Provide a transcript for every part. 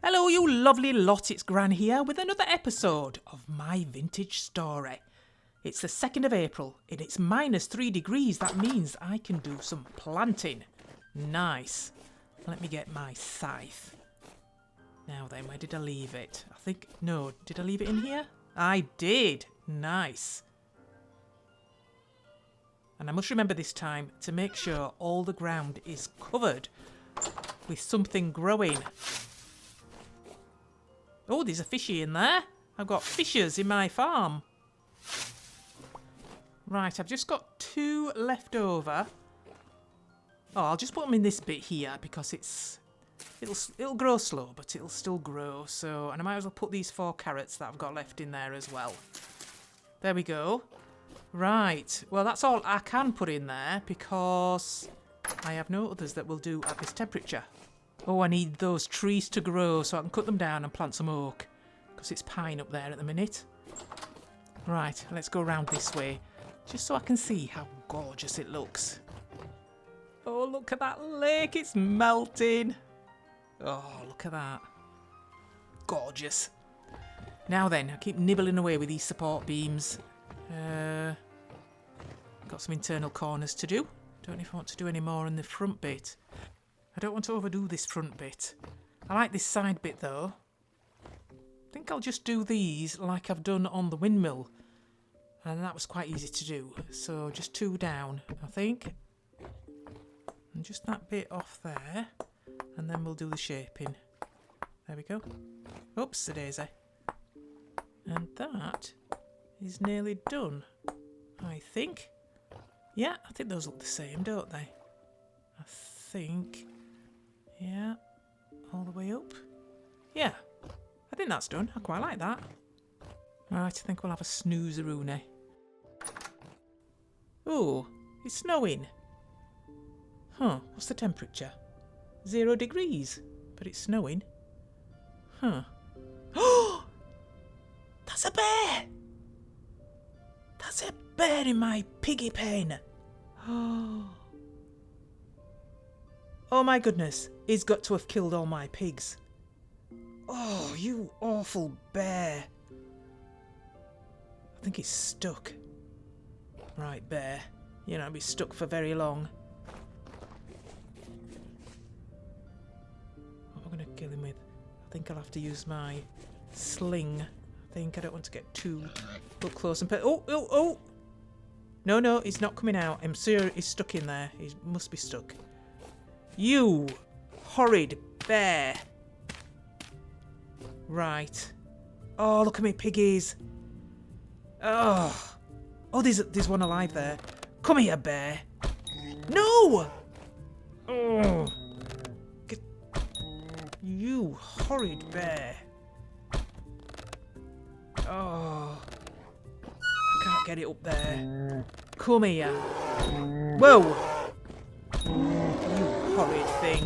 Hello you lovely lot, it's Gran here with another episode of my vintage story. It's the 2nd of April and it's -3 degrees. That means I can do some planting. Nice. Let me get my scythe. Now then, where did I leave it? No, did I leave it in here? I did. Nice. And I must remember this time to make sure all the ground is covered with something growing. Oh, there's a fishy in there. I've got fishers in my farm. Right, I've just got 2 left over. Oh, I'll just put them in this bit here because it'll grow slow, but it'll still grow. So, and I might as well put these 4 carrots that I've got left in there as well. There we go. Right, well that's all I can put in there because I have no others that will do at this temperature. Oh, I need those trees to grow so I can cut them down and plant some oak because it's pine up there at the minute. Right, let's go around this way just so I can see how gorgeous it looks. Oh, look at that lake, it's melting. Oh, look at that. Gorgeous. Now then, I keep nibbling away with these support beams. Got some internal corners to do. Don't know if I want to do any more in the front bit. I don't want to overdo this front bit. I like this side bit though. I think I'll just do these like I've done on the windmill. And that was quite easy to do. So just 2 down, I think. And just that bit off there. And then we'll do the shaping. There we go. Oops, a daisy. And that is nearly done, I think. Yeah, I think those look the same, don't they? I think. Yeah, all the way up. Yeah, I think that's done. I quite like that. Right, I think we'll have a snoozeroony. Oh, it's snowing. Huh, what's the temperature? 0 degrees, but it's snowing. Huh. Oh! That's a bear! That's a bear in my piggy pen. Oh my goodness, he's got to have killed all my pigs. Oh, you awful bear. I think he's stuck. Right, bear. You know, be stuck for very long. What am I going to kill him with? I think I'll have to use my sling. I think I don't want to get too up close and oh! No, he's not coming out. I'm sure he's stuck in there. He must be stuck. You horrid bear. Right. Oh, look at me piggies. Oh, there's one alive there. Come here, bear. No! Oh. You horrid bear. Oh. I can't get it up there. Come here. Whoa! You horrid thing.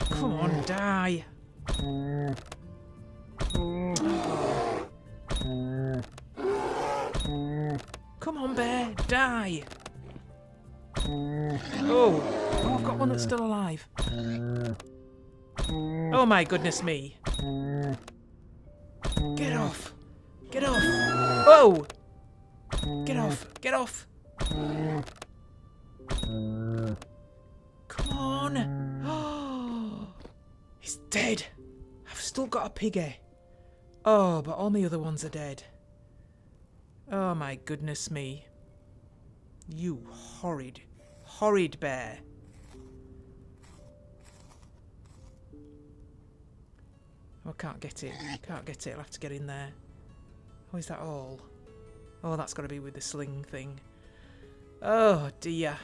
Come on, die. Come on, bear, die. Oh, I've got one that's still alive. Oh my goodness me. Get off. Get off. Oh! Get off. Get off. Come on. Oh, he's dead. I've still got a piggy. Oh, but all my other ones are dead. Oh my goodness me. You horrid, horrid bear. Oh, I can't get it. Can't get it. I'll have to get in there. Oh, is that all? Oh, that's got to be with the sling thing. Oh dear.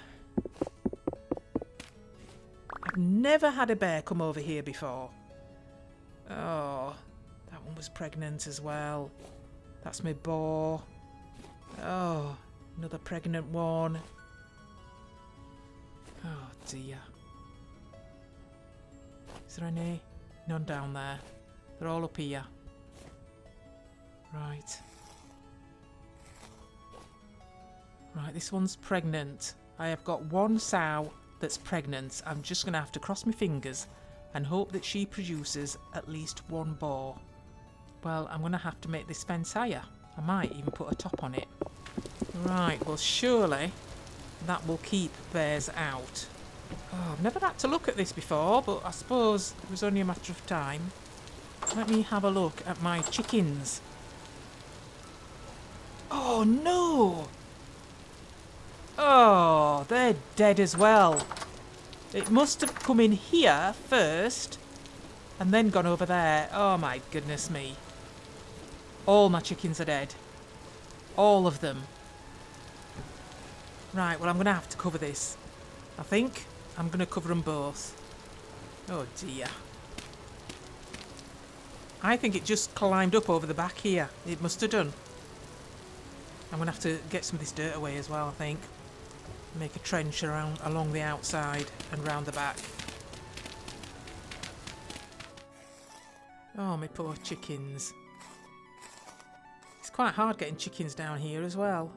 I've never had a bear come over here before. Oh, that one was pregnant as well. That's my boar. Oh, another pregnant one. Oh dear. Is there any? None down there. They're all up here. Right. Right, this one's pregnant. I have got one sow that's pregnant, I'm just going to have to cross my fingers and hope that she produces at least one boar. Well, I'm going to have to make this fence higher. I might even put a top on it. Right, well surely that will keep bears out. Oh, I've never had to look at this before, but I suppose it was only a matter of time. Let me have a look at my chickens. Oh no! Oh, they're dead as well. It must have come in here first and then gone over there. Oh my goodness me. All my chickens are dead. All of them. Right, well I'm going to have to cover this. I think I'm going to cover them both. Oh dear. I think it just climbed up over the back here. It must have done. I'm going to have to get some of this dirt away as well, I think. Make a trench along the outside and round the back. Oh, my poor chickens. It's quite hard getting chickens down here as well.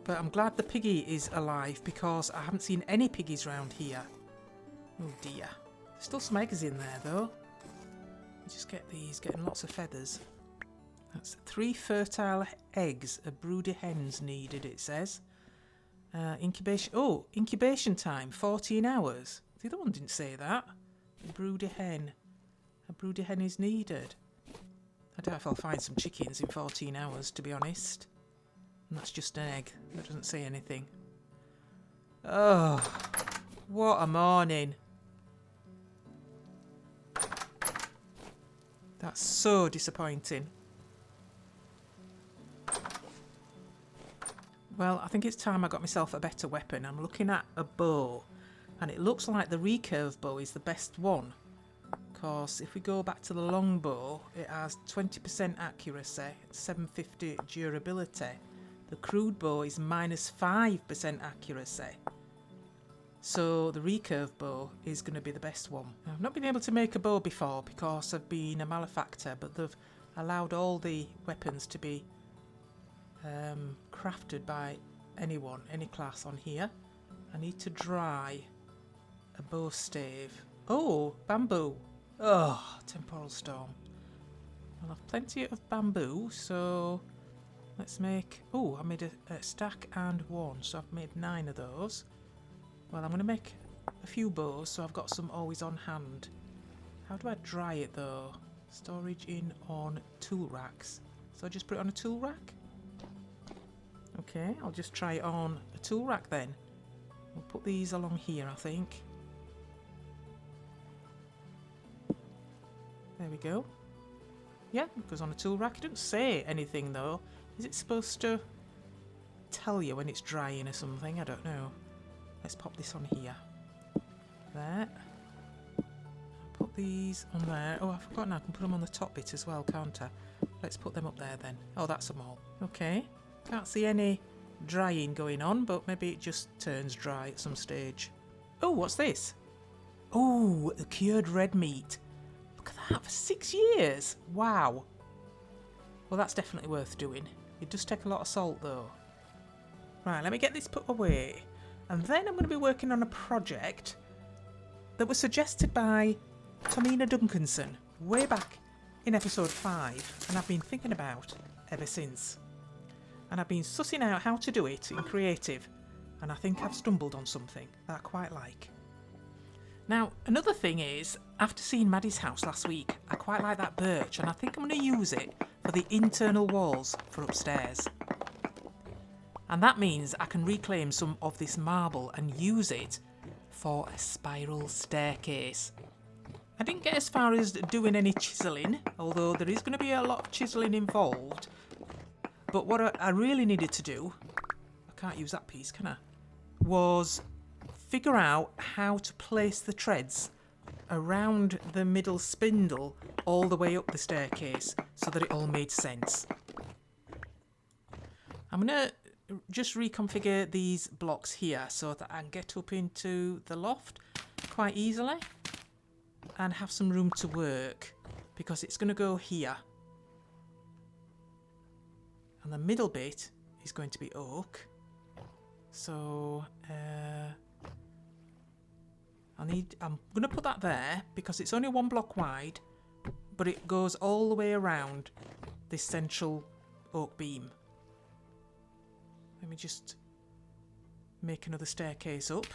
But I'm glad the piggy is alive because I haven't seen any piggies round here. Oh dear. There's still some eggs in there though. Just get these, getting lots of feathers. That's 3 fertile eggs, a broody hen's needed, it says. Incubation time, 14 hours. The other one didn't say that. A broody hen is needed. I doubt if I'll find some chickens in 14 hours, to be honest. And that's just an egg. That doesn't say anything. Oh, what a morning. That's so disappointing. Well, I think it's time I got myself a better weapon. I'm looking at a bow, and it looks like the recurve bow is the best one. Because if we go back to the long bow, it has 20% accuracy, 750 durability. The crude bow is minus 5% accuracy. So the recurve bow is going to be the best one. I've not been able to make a bow before because I've been a malefactor, but they've allowed all the weapons to be crafted by anyone, any class on here. I need to dry a bow stave. Oh, bamboo. Oh, temporal storm. I'll have plenty of bamboo, so let's make... Oh, I made a stack and one, so I've made 9 of those. Well, I'm going to make a few bows, so I've got some always on hand. How do I dry it, though? Storage in on tool racks. So I just put it on a tool rack? Okay, I'll just try it on a tool rack then. We'll put these along here, I think. There we go. Yeah, it goes on a tool rack. It doesn't say anything, though. Is it supposed to tell you when it's drying or something? I don't know. Let's pop this on here. There. Put these on there. Oh, I've forgotten I can put them on the top bit as well, can't I? Let's put them up there then. Oh, that's them all. Okay. Can't see any drying going on, but maybe it just turns dry at some stage. Oh, what's this? Oh, the cured red meat. Look at that, for 6 years. Wow. Well, that's definitely worth doing. It does take a lot of salt, though. Right, let me get this put away. And then I'm going to be working on a project that was suggested by Tomina Duncanson way back in episode 5, and I've been thinking about ever since. And I've been sussing out how to do it in creative, and I think I've stumbled on something that I quite like. Now, another thing is, after seeing Maddie's house last week, I quite like that birch, and I think I'm going to use it for the internal walls for upstairs. And that means I can reclaim some of this marble and use it for a spiral staircase. I didn't get as far as doing any chiselling, although there is going to be a lot of chiselling involved. But what I really needed to do, I can't use that piece, can I? Was figure out how to place the treads around the middle spindle all the way up the staircase so that it all made sense. I'm going to just reconfigure these blocks here so that I can get up into the loft quite easily and have some room to work, because it's going to go here. And the middle bit is going to be oak. So I'm going to put that there because it's only 1 block wide, but it goes all the way around this central oak beam. Let me just make another staircase up.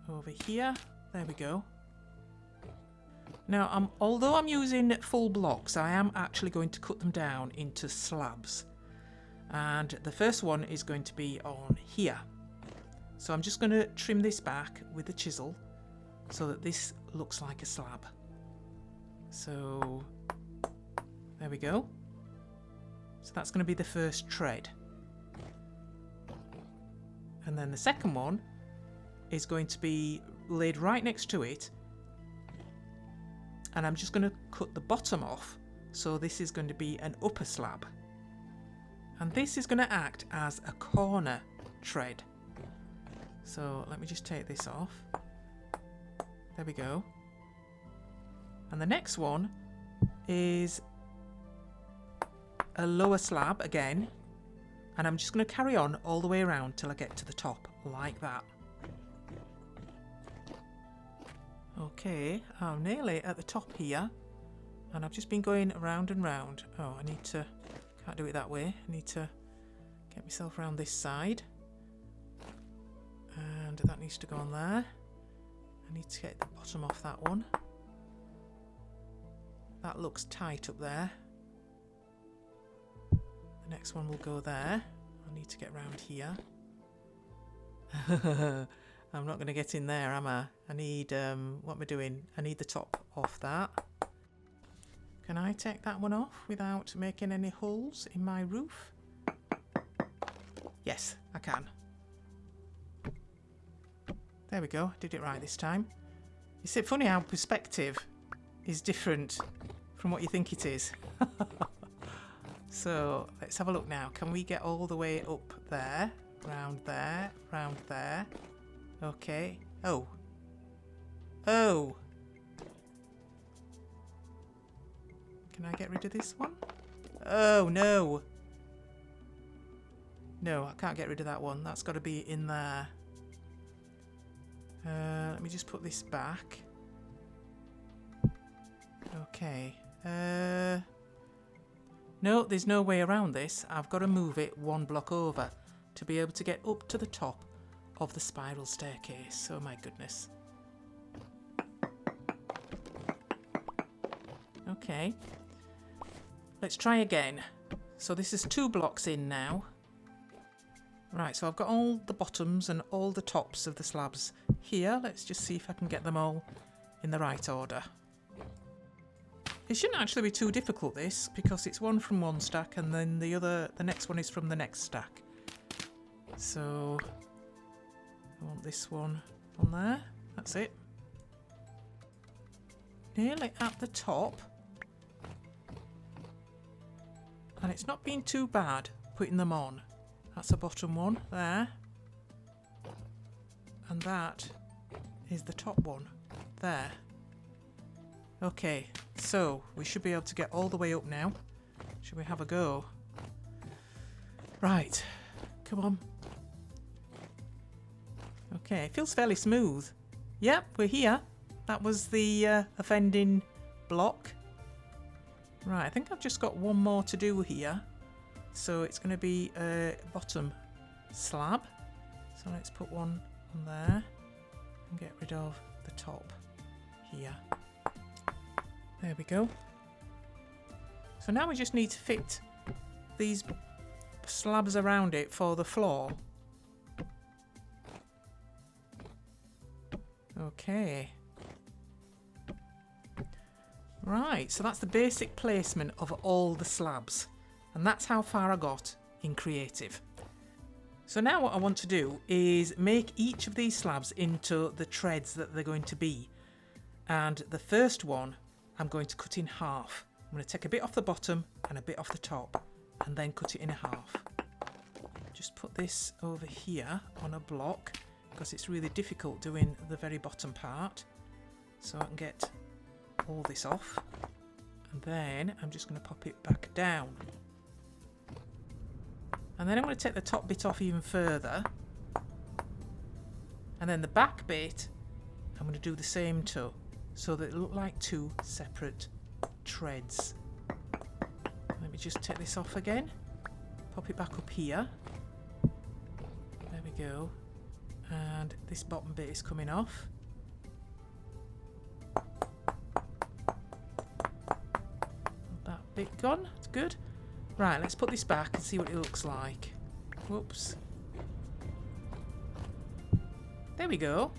Over here. There we go. Now, although I'm using full blocks, I am actually going to cut them down into slabs. And the first one is going to be on here. So I'm just going to trim this back with the chisel so that this looks like a slab. So there we go. So that's going to be the first tread. And then the second one is going to be laid right next to it. And I'm just going to cut the bottom off. So this is going to be an upper slab. And this is going to act as a corner tread. So let me just take this off. There we go. And the next one is a lower slab again. And I'm just going to carry on all the way around till I get to the top, like that. Okay, I'm nearly at the top here. And I've just been going around and round. Oh, I need to... Can't do it that way. I need to get myself around this side. And that needs to go on there. I need to get the bottom off that one. That looks tight up there. The next one will go there. I need to get round here. I'm not going to get in there, am I? I need, what am I doing? I need the top off that. Can I take that one off without making any holes in my roof? Yes, I can. There we go, did it right this time. It's funny how perspective is different from what you think it is. So, let's have a look now. Can we get all the way up there? Round there, round there. Okay. Oh. Oh! Can I get rid of this one? Oh, no! No, I can't get rid of that one. That's got to be in there. Let me just put this back. Okay. No, there's no way around this. I've got to move it 1 block over to be able to get up to the top of the spiral staircase. Oh my goodness. Okay. Let's try again. So this is 2 blocks in now. Right, so I've got all the bottoms and all the tops of the slabs here. Let's just see if I can get them all in the right order. It shouldn't actually be too difficult, this, because it's one from one stack and then the next one is from the next stack. So I want this one on there. That's it. Nearly at the top. And it's not been too bad putting them on. That's a bottom one there. And that is the top one there. Okay, so we should be able to get all the way up now. Should we have a go? Right, come on. Okay, it feels fairly smooth. Yep, we're here. That was the offending block. Right, I think I've just got one more to do here. So it's going to be a bottom slab. So let's put one on there and get rid of the top here. There we go. So now we just need to fit these slabs around it for the floor. Okay. Right, so that's the basic placement of all the slabs. And that's how far I got in creative. So now what I want to do is make each of these slabs into the treads that they're going to be. And the first one I'm going to cut in half. I'm going to take a bit off the bottom and a bit off the top and then cut it in half. Just put this over here on a block because it's really difficult doing the very bottom part. So I can get all this off. And then I'm just going to pop it back down. And then I'm going to take the top bit off even further. And then the back bit, I'm going to do the same to, so that it look like two separate treads. Let me just take this off again. Pop it back up here. There we go. And this bottom bit is coming off. That bit gone. That's good. Right, let's put this back and see what it looks like. Whoops. There we go.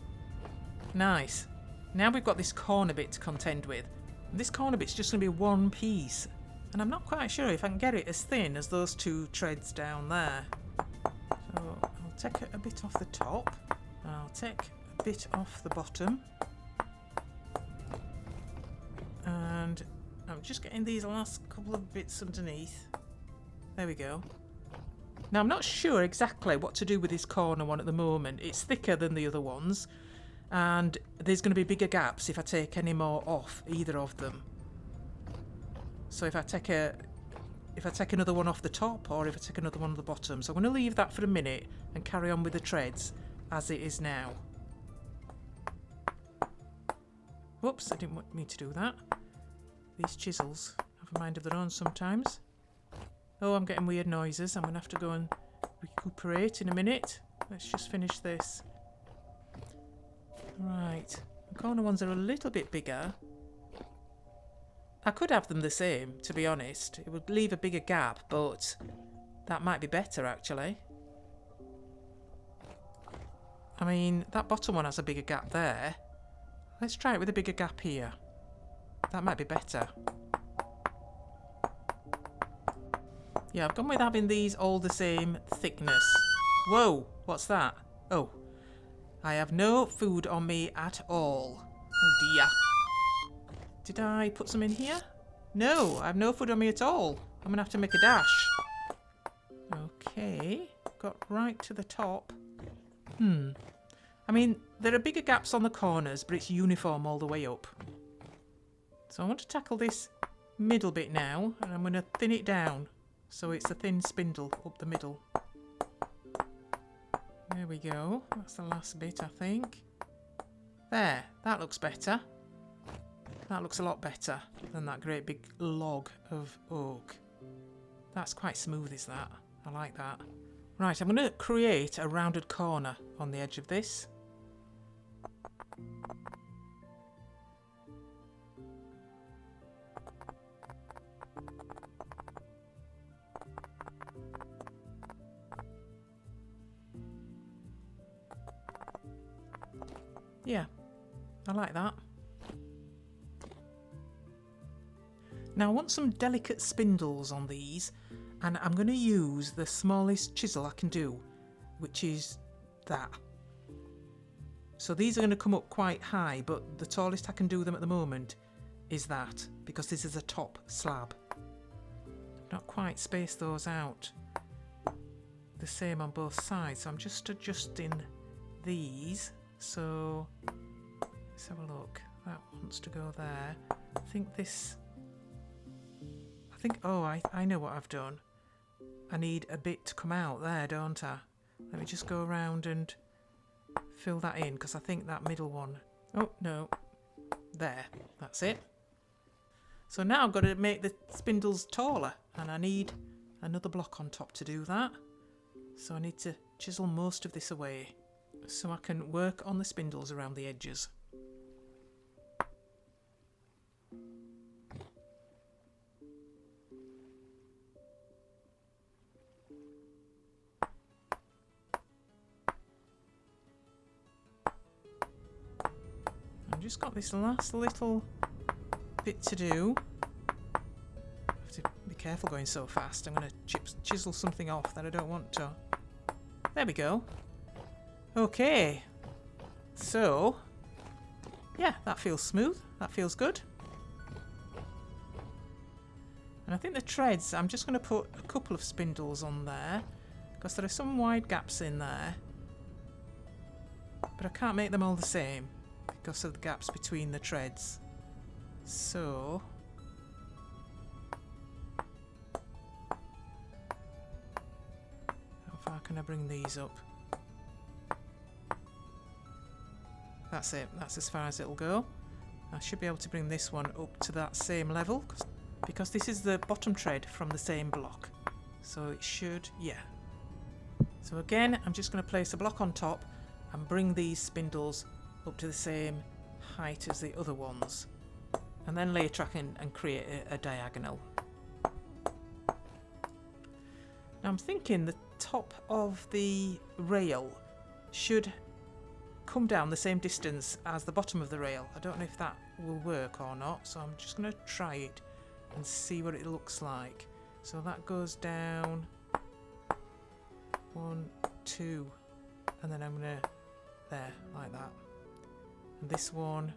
Nice. Now we've got this corner bit to contend with. And this corner bit's just going to be one piece. And I'm not quite sure if I can get it as thin as those two treads down there. So I'll take a bit off the top. And I'll take a bit off the bottom. And I'm just getting these last couple of bits underneath. There we go. Now I'm not sure exactly what to do with this corner one at the moment. It's thicker than the other ones. And there's going to be bigger gaps if I take any more off either of them. So if I take another one off the top, or if I take another one on the bottom. So I'm going to leave that for a minute and carry on with the treads as it is now. Whoops, I didn't want me to do that. These chisels have a mind of their own sometimes. Oh, I'm getting weird noises. I'm going to have to go and recuperate in a minute. Let's just finish this. Right, the corner ones are a little bit bigger. I could have them the same, to be honest. It would leave a bigger gap, but that might be better, actually. I mean, that bottom one has a bigger gap there. Let's try it with a bigger gap here. That might be better. Yeah, I've gone with having these all the same thickness. Whoa, what's that? Oh. I have no food on me at all. Oh dear. Did I put some in here? No, I have no food on me at all. I'm going to have to make a dash. Okay, got right to the top. I mean, there are bigger gaps on the corners, but it's uniform all the way up. So I want to tackle this middle bit now, and I'm going to thin it down. So it's a thin spindle up the middle. There we go. That's the last bit, I think. There. That looks better. That looks a lot better than that great big log of oak. That's quite smooth, is that? I like that. Right, I'm going to create a rounded corner on the edge of this. Yeah, I like that. Now I want some delicate spindles on these, and I'm going to use the smallest chisel I can do, which is that. So these are going to come up quite high, but the tallest I can do them at the moment is that, because this is a top slab. I've not quite spaced those out the same on both sides, so I'm just adjusting these. So let's have a look. That wants to go there. I think this... oh, I know what I've done. I need a bit to come out there, don't I? Let me just go around and fill that in, because I think that middle one... Oh, no. There. That's it. So now I've got to make the spindles taller, and I need another block on top to do that. So I need to chisel most of this away, so I can work on the spindles around the edges. I've just got this last little bit to do. I have to be careful going so fast. I'm going to chisel something off that I don't want to. There we go. Okay, so, yeah, that feels smooth, that feels good. And I think the treads, I'm just going to put a couple of spindles on there, because there are some wide gaps in there. But I can't make them all the same, because of the gaps between the treads. So... how far can I bring these up? That's it. That's as far as it'll go. I should be able to bring this one up to that same level because this is the bottom tread from the same block. So it should, yeah. So again, I'm just going to place a block on top and bring these spindles up to the same height as the other ones. And then lay a track in and create a diagonal. Now I'm thinking the top of the rail should come down the same distance as the bottom of the rail. I don't know if that will work or not, so I'm just going to try it and see what it looks like. So that goes down 1, 2, and then I'm going to there, like that. And this one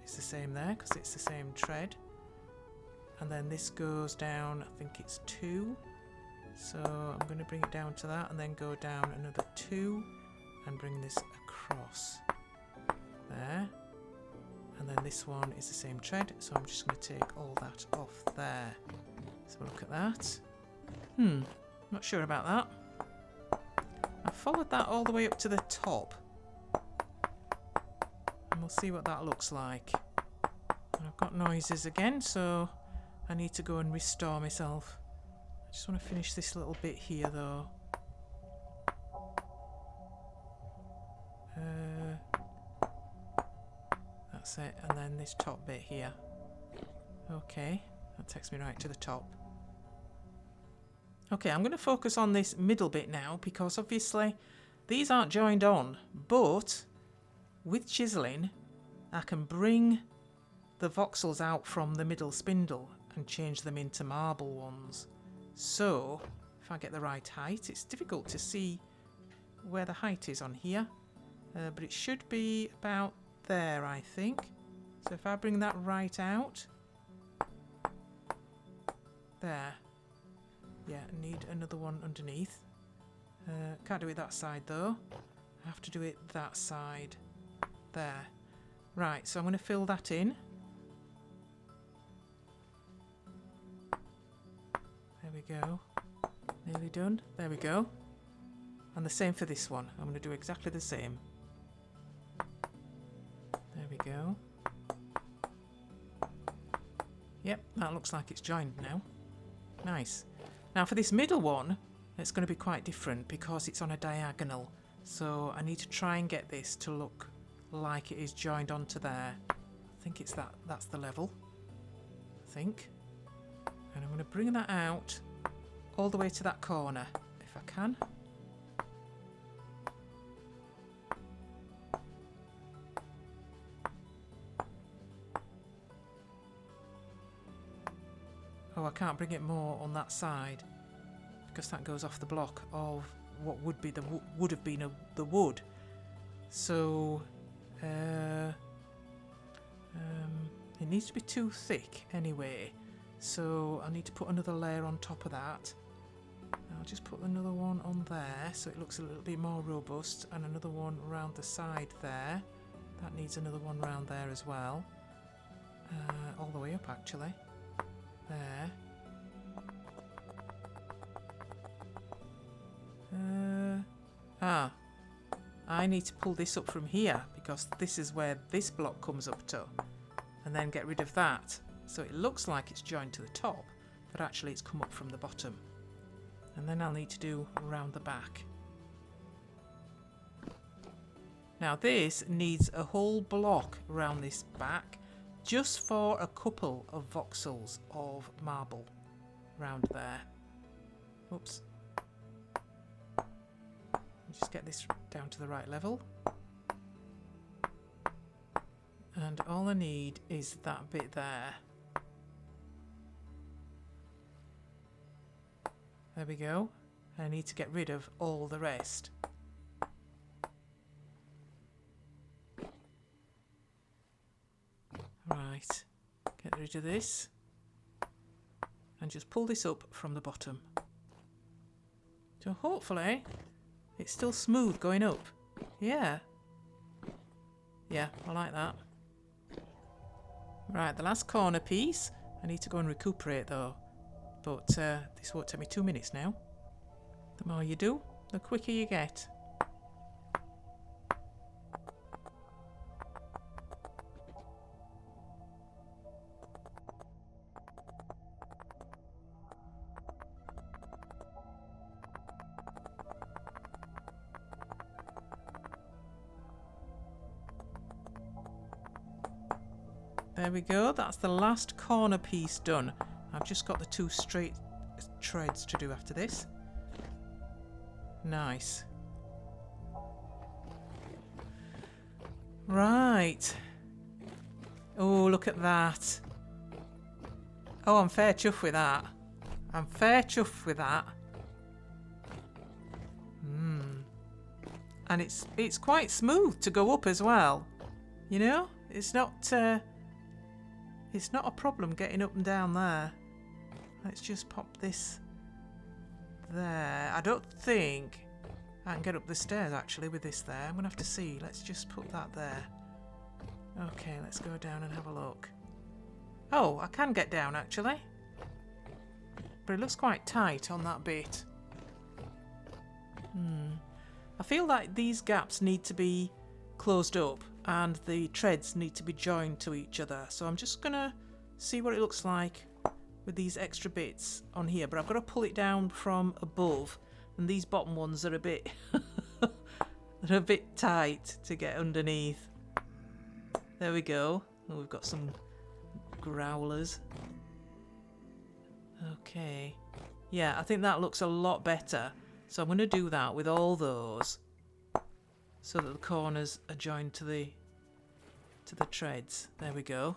is the same there because it's the same tread. And then this goes down, I think it's 2. So I'm going to bring it down to that and then go down another 2 and bring this across there. And then this one is the same tread, so I'm just going to take all that off there. So look at that. Not sure about that. I followed that all the way up to the top. And we'll see what that looks like. And I've got noises again, so I need to go and restore myself. I just want to finish this little bit here though. That's it, and then this top bit here. Okay, that takes me right to the top. Okay, I'm going to focus on this middle bit now because obviously these aren't joined on, but with chiseling I can bring the voxels out from the middle spindle and change them into marble ones. So if I get the right height, it's difficult to see where the height is on here, but it should be about there, I think. So if I bring that right out, there. Yeah, I need another one underneath. Can't do it that side though. I have to do it that side. There. Right, so I'm going to fill that in. There we go. Nearly done. There we go. And the same for this one. I'm going to do exactly the same. There we go. Yep, that looks like it's joined now. Nice. Now for this middle one, it's going to be quite different because it's on a diagonal. So I need to try and get this to look like it is joined onto there. I think it's that's the level. I think. And I'm going to bring that out all the way to that corner, if I can. Oh, I can't bring it more on that side because that goes off the block of what would be the would have been the wood. So it needs to be too thick anyway. So I need to put another layer on top of that. I'll just put another one on there so it looks a little bit more robust, and another one around the side there. That needs another one around there as well. All the way up actually. There. I need to pull this up from here because this is where this block comes up to, and then get rid of that. So it looks like it's joined to the top, but actually it's come up from the bottom. And then I'll need to do around the back. Now this needs a whole block around this back just for a couple of voxels of marble around there. Oops. Just get this down to the right level. And all I need is that bit there. There we go. I need to get rid of all the rest. Right, get rid of this and just pull this up from the bottom. So hopefully it's still smooth going up. Yeah. Yeah, I like that. Right, the last corner piece. I need to go and recuperate though. But this won't take me 2 minutes now. The more you do, the quicker you get. There we go. That's the last corner piece done. I've just got the 2 straight treads to do after this. Nice. Right. Oh, look at that. Oh, I'm fair chuffed with that. I'm fair chuffed with that. And it's quite smooth to go up as well. You know? It's not a problem getting up and down there. Let's just pop this there. I don't think I can get up the stairs actually with this there. I'm going to have to see. Let's just put that there. Okay, let's go down and have a look. Oh, I can get down actually. But it looks quite tight on that bit. I feel like these gaps need to be closed up and the treads need to be joined to each other. So I'm just going to see what it looks like with these extra bits on here. But I've got to pull it down from above. And these bottom ones are a bit they're a bit tight to get underneath. There we go. Oh, we've got some growlers. Okay. Yeah, I think that looks a lot better. So I'm going to do that with all those so that the corners are joined to the treads. There we go.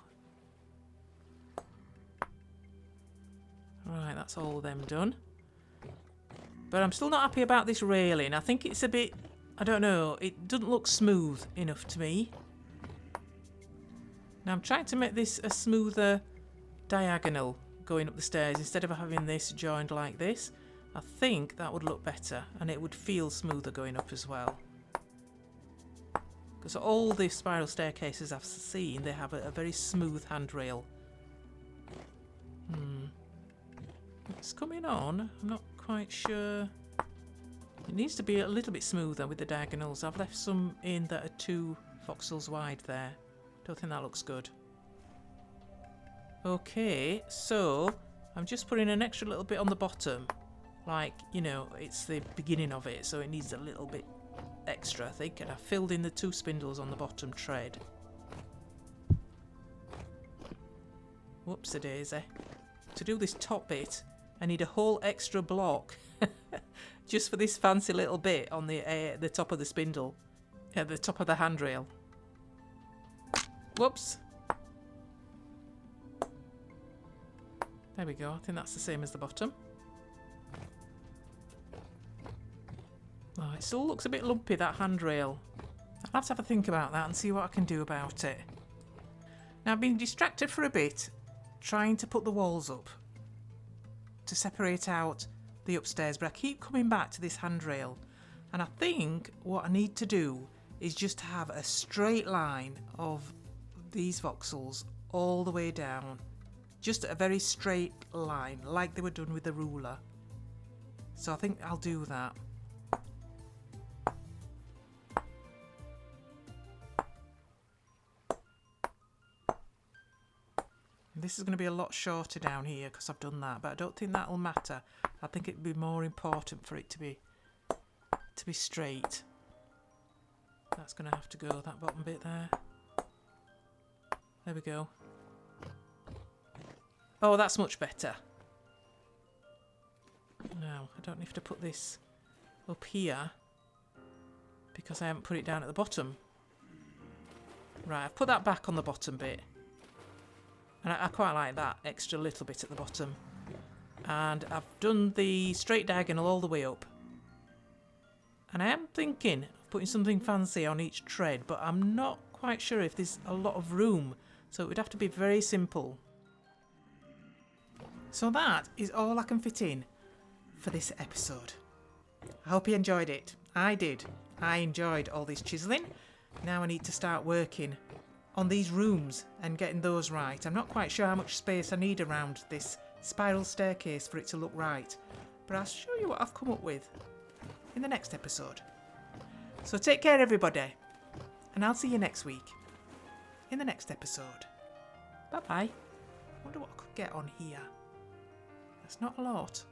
Right, that's all of them done. But I'm still not happy about this railing. I think it's a bit, I don't know, it doesn't look smooth enough to me. Now I'm trying to make this a smoother diagonal going up the stairs instead of having this joined like this. I think that would look better and it would feel smoother going up as well. Because all the spiral staircases I've seen, they have a very smooth handrail. It's coming on. I'm not quite sure. It needs to be a little bit smoother with the diagonals. I've left some in that are 2 voxels wide there. Don't think that looks good. Okay, so I'm just putting an extra little bit on the bottom. Like, you know, it's the beginning of it, so it needs a little bit extra, I think. And I filled in the 2 spindles on the bottom tread. Whoops-a-daisy. To do this top bit, I need a whole extra block just for this fancy little bit on the top of the spindle, at the top of the handrail. Whoops. There we go. I think that's the same as the bottom. Oh, it still looks a bit lumpy, that handrail. I'll have to have a think about that and see what I can do about it. Now, I've been distracted for a bit trying to put the walls up to separate out the upstairs, but I keep coming back to this handrail. And I think what I need to do is just have a straight line of these voxels all the way down. Just a very straight line, like they were done with the ruler. So I think I'll do that. This is going to be a lot shorter down here because I've done that, but I don't think that'll matter. I think it'd be more important for it to be straight. That's going to have to go, that bottom bit there. There we go. Oh, that's much better. Now, I don't have to put this up here because I haven't put it down at the bottom. Right, I've put that back on the bottom bit. And I quite like that extra little bit at the bottom. And I've done the straight diagonal all the way up. And I am thinking of putting something fancy on each tread, but I'm not quite sure if there's a lot of room. So it would have to be very simple. So that is all I can fit in for this episode. I hope you enjoyed it. I did. I enjoyed all this chiselling. Now I need to start working on these rooms and getting those right. I'm not quite sure how much space I need around this spiral staircase for it to look right, but I'll show you what I've come up with in the next episode. So take care everybody, and I'll see you next week in the next episode. Bye bye. I wonder what I could get on here. That's not a lot.